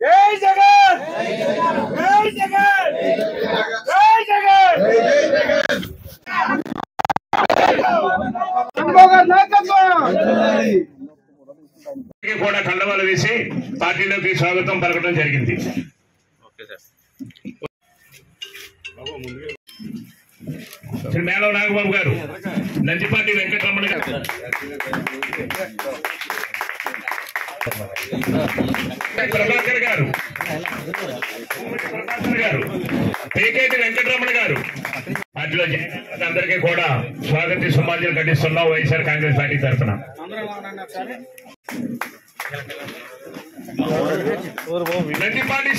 జై జగన్ జై జగన్ జై జగన్ కూడా కండవాలు వేసి పార్టీలోకి స్వాగతం పలకడం జరిగింది. శ్రీ మేళం నాగబాబు గారు, నందిపాటి వెంకటరమణ గారు, ప్రభాకర్ గారు, పేకేటి వెంకటరమణ గారు పార్టీలో అందరికీ కూడా స్వాగత సుమాంజలి ఘటిస్తున్నాం వైఎస్ఆర్ కాంగ్రెస్ పార్టీ తరఫున. నందిపాటి